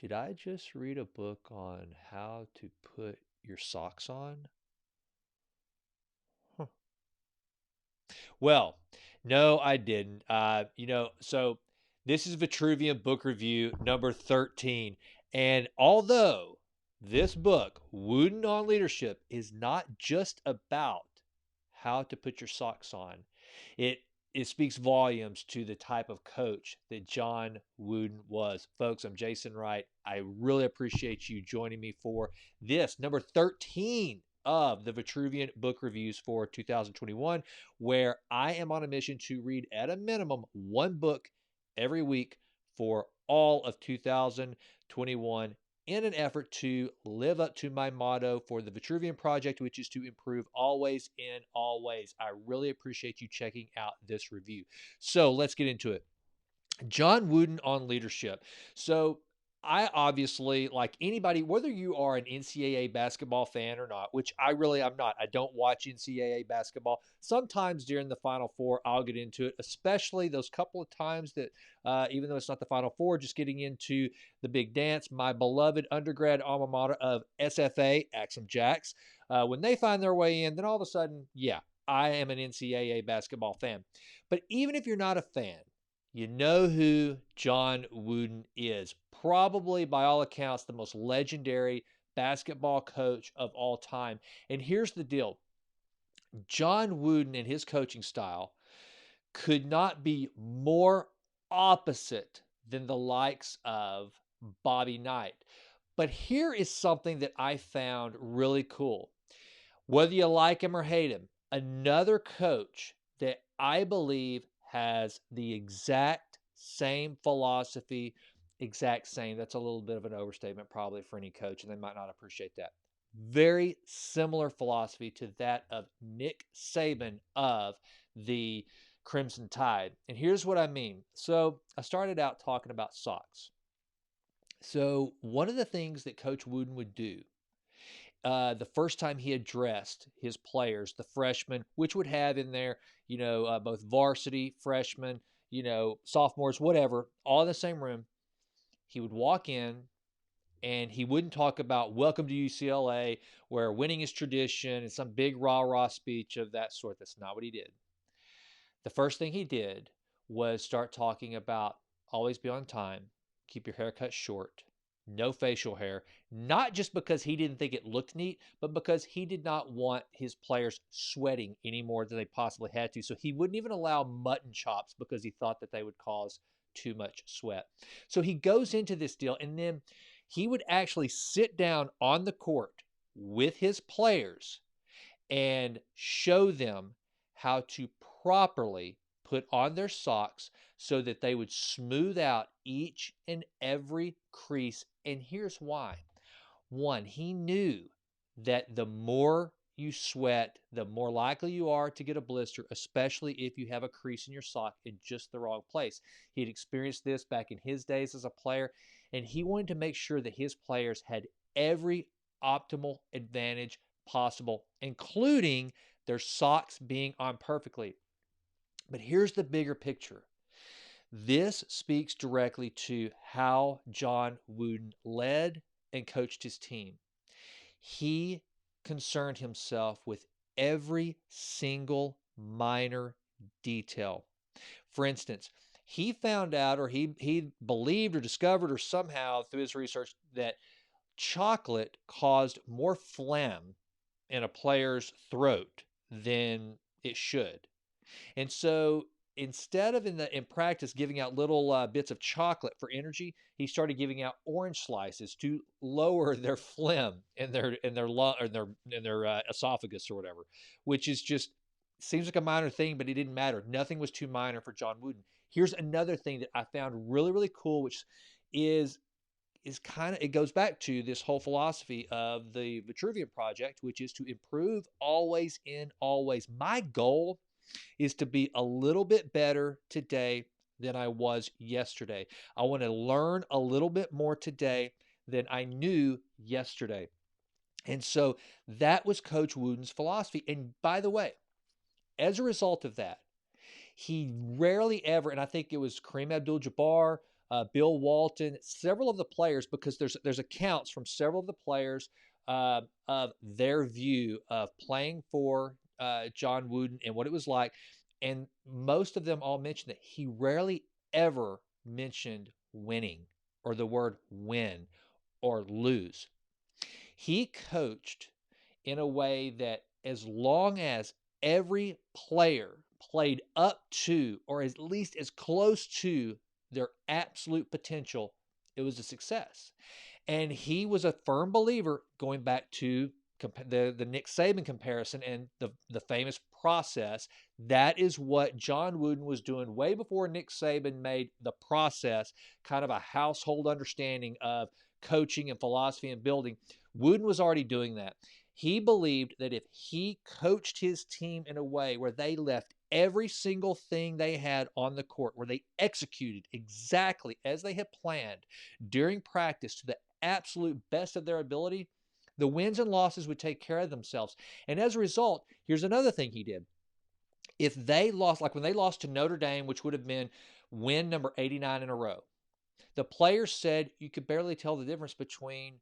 Did I just read a book on how to put your socks on? Huh. Well, no, I didn't. So this is Vitruvian book review number 13. And although this book, Wooden on Leadership, is not just about how to put your socks on, it it speaks volumes to the type of coach that John Wooden was. Folks, I'm Jason Wright. I really appreciate you joining me for this number 13 of the Vitruvian book reviews for 2021, where I am on a mission to read at a minimum one book every week for all of 2021 in an effort to live up to my motto for the Vitruvian Project, which is to improve always in all ways. I really appreciate you checking out this review. So let's get into it. John Wooden on leadership. So I obviously, like anybody, whether you are an NCAA basketball fan or not, which I'm not. I don't watch NCAA basketball. Sometimes during the Final Four, I'll get into it, especially those couple of times that, even though it's not the Final Four, just getting into the big dance, my beloved undergrad alma mater of SFA, Axum Jacks, when they find their way in, then all of a sudden, yeah, I am an NCAA basketball fan. But even if you're not a fan, you know who John Wooden is. Probably, by all accounts, the most legendary basketball coach of all time. And here's the deal: John Wooden and his coaching style could not be more opposite than the likes of Bobby Knight. But here is something that I found really cool. Whether you like him or hate him, another coach that I believe has the exact same philosophy, exact same. That's a little bit of an overstatement probably for any coach, and they might not appreciate that. Very similar philosophy to that of Nick Saban of the Crimson Tide. And here's what I mean. So I started out talking about socks. So one of the things that Coach Wooden would do the first time he addressed his players, the freshmen, which would have in there, both varsity, freshmen, sophomores, whatever, all in the same room. He would walk in and he wouldn't talk about welcome to UCLA, where winning is tradition and some big rah rah speech of that sort. That's not what he did. The first thing he did was start talking about always be on time, keep your haircut short, no facial hair, not just because he didn't think it looked neat, but because he did not want his players sweating any more than they possibly had to. So he wouldn't even allow mutton chops because he thought that they would cause too much sweat. So he goes into this deal, and then he would actually sit down on the court with his players and show them how to properly put on their socks so that they would smooth out each and every crease. And here's why. One, he knew that the more you sweat, the more likely you are to get a blister, especially if you have a crease in your sock in just the wrong place. He had experienced this back in his days as a player, and he wanted to make sure that his players had every optimal advantage possible, including their socks being on perfectly. But here's the bigger picture. This speaks directly to how John Wooden led and coached his team. He concerned himself with every single minor detail. For instance, he found out, or he believed or discovered, or somehow through his research, that chocolate caused more phlegm in a player's throat than it should. And so instead of in practice giving out little bits of chocolate for energy, he started giving out orange slices to lower their phlegm in their lung or in their esophagus or whatever, which is just seems like a minor thing, but it didn't matter. Nothing was too minor for John Wooden. Here's another thing that I found really really cool, which is kind of it goes back to this whole philosophy of the Vitruvian Project, which is to improve always in always. My goal is to be a little bit better today than I was yesterday. I want to learn a little bit more today than I knew yesterday. And so that was Coach Wooden's philosophy. And by the way, as a result of that, he rarely ever, and I think it was Kareem Abdul-Jabbar, Bill Walton, several of the players, because there's accounts from several of the players of their view of playing for John Wooden and what it was like. And most of them all mentioned that he rarely ever mentioned winning or the word win or lose. He coached in a way that as long as every player played up to, or at least as close to, their absolute potential, it was a success. And he was a firm believer, going back to the Nick Saban comparison and the famous process. That is what John Wooden was doing way before Nick Saban made the process kind of a household understanding of coaching and philosophy and building. Wooden was already doing that. He believed that if he coached his team in a way where they left every single thing they had on the court, where they executed exactly as they had planned during practice to the absolute best of their ability, the wins and losses would take care of themselves. And as a result, here's another thing he did. If they lost, like when they lost to Notre Dame, which would have been win number 89 in a row, the players said you could barely tell the difference between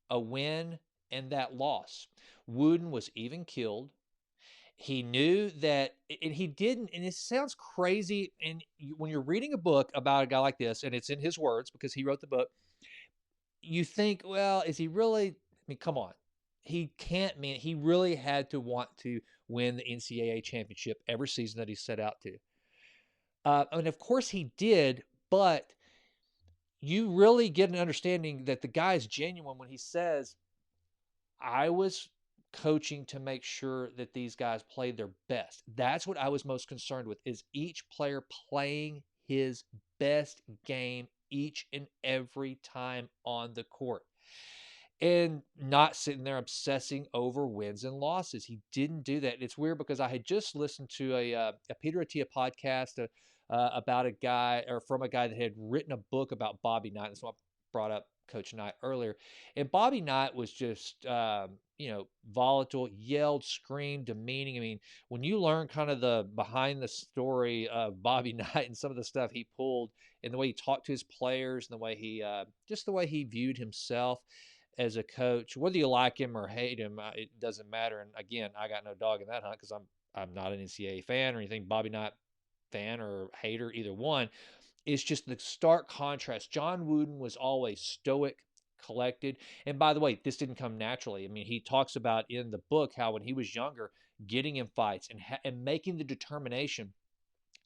a win and that loss. Wooden was even killed. He knew that, and he didn't, and it sounds crazy. And when you're reading a book about a guy like this, and it's in his words because he wrote the book, you think, well, is he really? I mean, come on. He can't mean he really had to want to win the NCAA championship every season that he set out to. And of course he did, but you really get an understanding that the guy is genuine when he says, I was coaching to make sure that these guys played their best. That's what I was most concerned with, is each player playing his best game each and every time on the court, and not sitting there obsessing over wins and losses. He didn't do that. And it's weird because I had just listened to a Peter Attia podcast about a guy, or from a guy that had written a book about Bobby Knight. That's why I brought up Coach Knight earlier. And Bobby Knight was just, volatile, yelled, screamed, demeaning. I mean, when you learn kind of the behind the story of Bobby Knight and some of the stuff he pulled, and the way he talked to his players, and the way he, just the way he viewed himself as a coach, whether you like him or hate him, it doesn't matter. And again, I got no dog in that hunt because I'm not an NCAA fan or anything, Bobby Knight fan or hater, either one. It's just the stark contrast. John Wooden was always stoic, collected. And by the way, this didn't come naturally. I mean, he talks about in the book how when he was younger, getting in fights and making the determination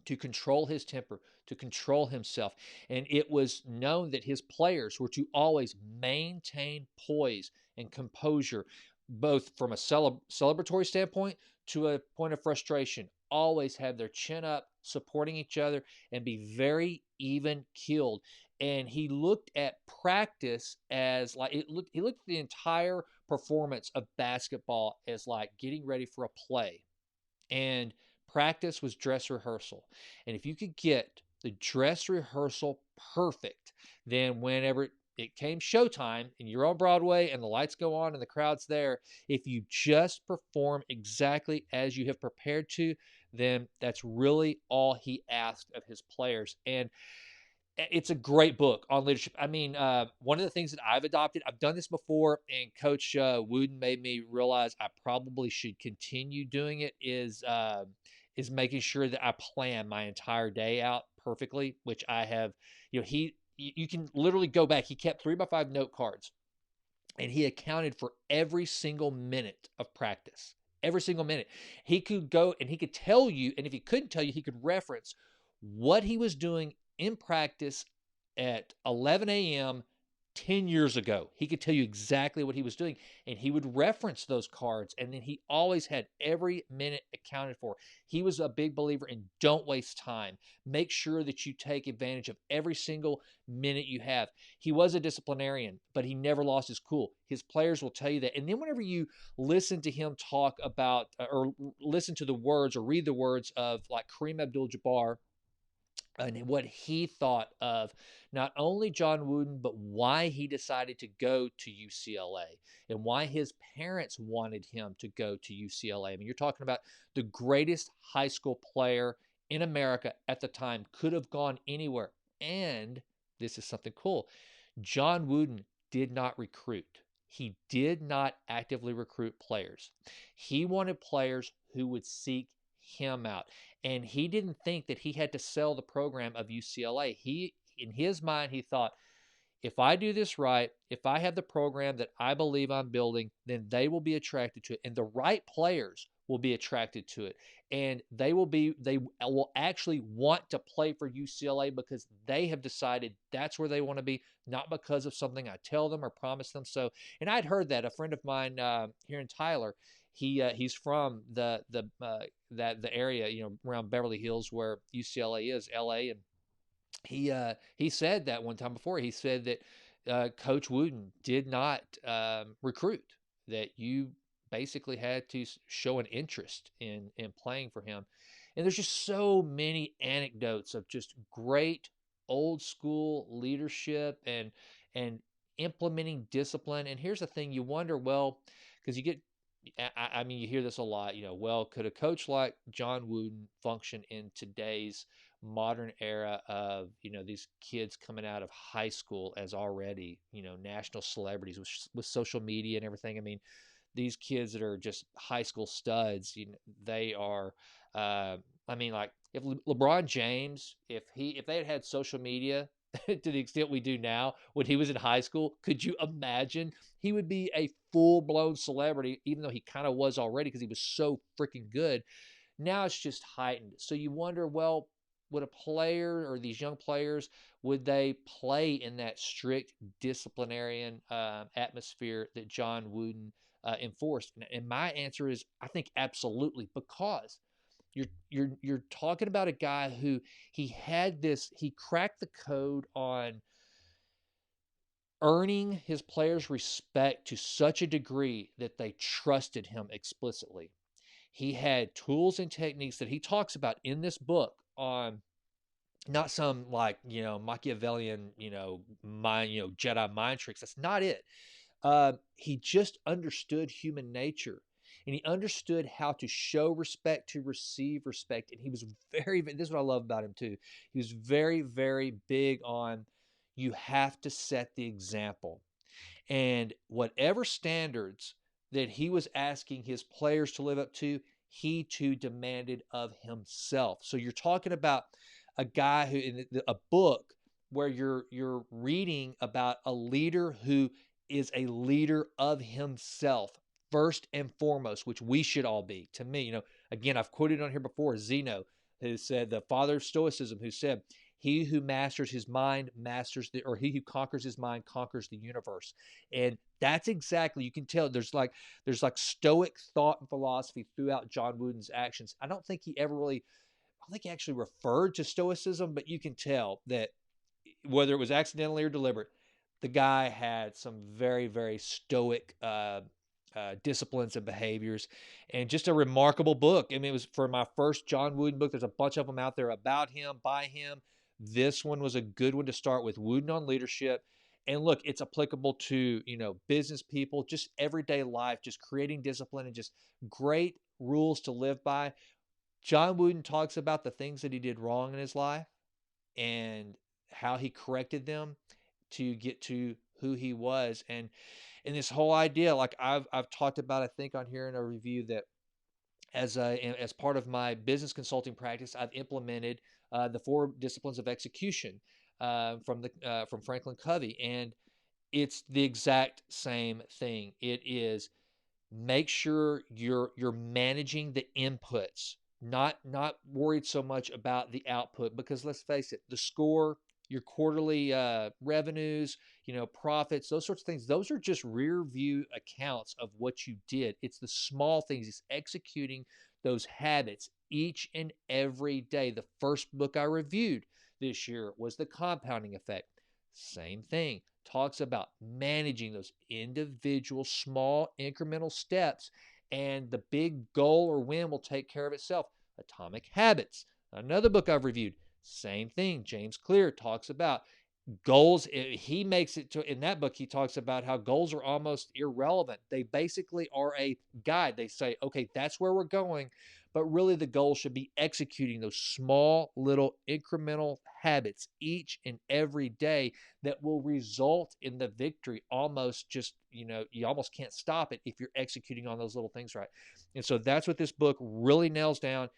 to control his temper, to control himself. And it was known that his players were to always maintain poise and composure, both from a celebratory standpoint to a point of frustration. Always have their chin up, supporting each other, and be very even keeled. And he looked at practice as like he looked at the entire performance of basketball as like getting ready for a play. And practice was dress rehearsal. And if you could get the dress rehearsal perfect, then whenever it came showtime and you're on Broadway and the lights go on and the crowd's there, if you just perform exactly as you have prepared to, then that's really all he asked of his players. And it's a great book on leadership. I mean, one of the things that I've adopted, I've done this before, and Coach Wooden made me realize I probably should continue doing it, is making sure that I plan my entire day out perfectly, which I have. You can literally go back. He kept 3x5 note cards, and he accounted for every single minute of practice. Every single minute. He could go and he could tell you, and if he couldn't tell you, he could reference what he was doing in practice at 11 a.m. 10 years ago. He could tell you exactly what he was doing, and he would reference those cards, and then he always had every minute accounted for. He was a big believer in don't waste time. Make sure that you take advantage of every single minute you have. He was a disciplinarian, but he never lost his cool. His players will tell you that. And then whenever you listen to him talk about, or listen to the words or read the words of like Kareem Abdul-Jabbar, and what he thought of not only John Wooden, but why he decided to go to UCLA and why his parents wanted him to go to UCLA. I mean, you're talking about the greatest high school player in America at the time, could have gone anywhere. And this is something cool. John Wooden did not recruit. He did not actively recruit players. He wanted players who would seek him out. And he didn't think that he had to sell the program of UCLA. In his mind, he thought, if I do this right, if I have the program that I believe I'm building, then they will be attracted to it. And the right players will be attracted to it. And they will actually want to play for UCLA because they have decided that's where they want to be, not because of something I tell them or promise them. So, and I'd heard that a friend of mine here in Tyler, he's from the area, around Beverly Hills where UCLA is, LA, and he said that one time before. He said that Coach Wooden did not recruit, that you basically had to show an interest in playing for him. And there's just so many anecdotes of just great old school leadership and implementing discipline. And here's the thing: you wonder, well, because you get I mean, you hear this a lot, well, could a coach like John Wooden function in today's modern era of, these kids coming out of high school as already, national celebrities with social media and everything? I mean, these kids that are just high school studs, they are, I mean, like if LeBron James, if they had social media to the extent we do now when he was in high school, could you imagine? He would be a full-blown celebrity, even though he kind of was already because he was so freaking good. Now it's just heightened. So you wonder, well, would a player or these young players, would they play in that strict disciplinarian atmosphere that John Wooden enforced? And my answer is, I think absolutely, because you're talking about a guy who he cracked the code on earning his players' respect to such a degree that they trusted him explicitly. He had tools and techniques that he talks about in this book on not some like, Machiavellian, mind, Jedi mind tricks. That's not it. He just understood human nature, and he understood how to show respect, to receive respect. And he was this is what I love about him too. He was very, very big on, you have to set the example. And whatever standards that he was asking his players to live up to, he too demanded of himself. So you're talking about a guy who, in a book where you're reading about a leader who is a leader of himself first and foremost, which we should all be. To me, again, I've quoted on here before Zeno, who said, the father of Stoicism, who said, he who masters his mind or he who conquers his mind conquers the universe. And that's exactly, you can tell there's like stoic thought and philosophy throughout John Wooden's actions. I don't think he actually referred to Stoicism, but you can tell that whether it was accidentally or deliberate, the guy had some very, very stoic disciplines and behaviors, and just a remarkable book. I mean, it was for my first John Wooden book. There's a bunch of them out there about him, by him. This one was a good one to start with, Wooden on Leadership. And look, it's applicable to, business people, just everyday life, just creating discipline and just great rules to live by. John Wooden talks about the things that he did wrong in his life and how he corrected them to get to who he was. And this whole idea, like I've talked about, I think on here in a review, that as part of my business consulting practice, I've implemented the 4 disciplines of execution from Franklin Covey, and it's the exact same thing. It is, make sure you're managing the inputs, not worried so much about the output, because let's face it, the score, your quarterly revenues, profits, those sorts of things, those are just rear view accounts of what you did. It's the small things. It's executing those habits each and every day. The first book I reviewed this year was The Compounding Effect. Same thing. Talks about managing those individual small incremental steps, and the big goal or win will take care of itself. Atomic Habits, another book I've reviewed. Same thing. James Clear talks about goals. He makes it to, in that book, he talks about how goals are almost irrelevant. They basically are a guide. They say, okay, that's where we're going, but really the goal should be executing those small little incremental habits each and every day that will result in the victory. Almost just, you almost can't stop it if you're executing on those little things right. And so that's what this book really nails down.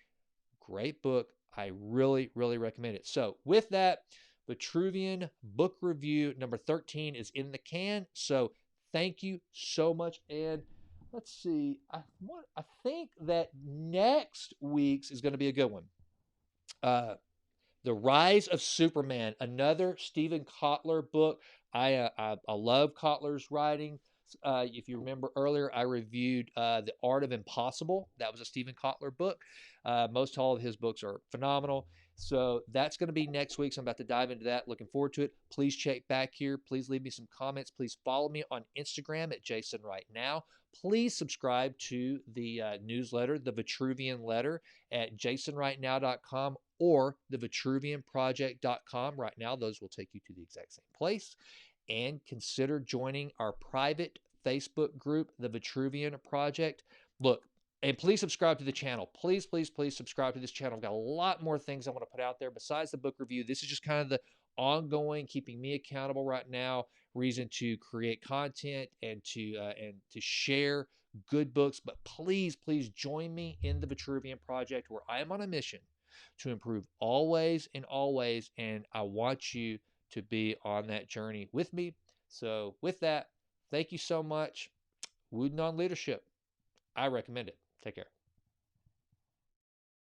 Great book. I really, really recommend it. So with that, Vitruvian book review number 13 is in the can. So thank you so much. And let's see, I think that next week's is going to be a good one. The Rise of Superman, another Stephen Kotler book. I love Kotler's writing. If you remember earlier, I reviewed The Art of Impossible. That was a Stephen Kotler book. Most all of his books are phenomenal. So that's going to be next week. So I'm about to dive into that. Looking forward to it. Please check back here. Please leave me some comments. Please follow me on Instagram at Jason Right Now. Please subscribe to the newsletter, the Vitruvian Letter, at jasonrightnow.com or the vitruvianproject.com. Right now, those will take you to the exact same place. And consider joining our private Facebook group, the Vitruvian Project. Look, and please subscribe to the channel. Please, please, please subscribe to this channel. I've got a lot more things I want to put out there besides the book review. This is just kind of the ongoing, keeping me accountable right now, reason to create content and to share good books. But please, please join me in the Vitruvian Project, where I am on a mission to improve always and always. And I want you to be on that journey with me. So with that, thank you so much. Wooden on Leadership. I recommend it. Take care.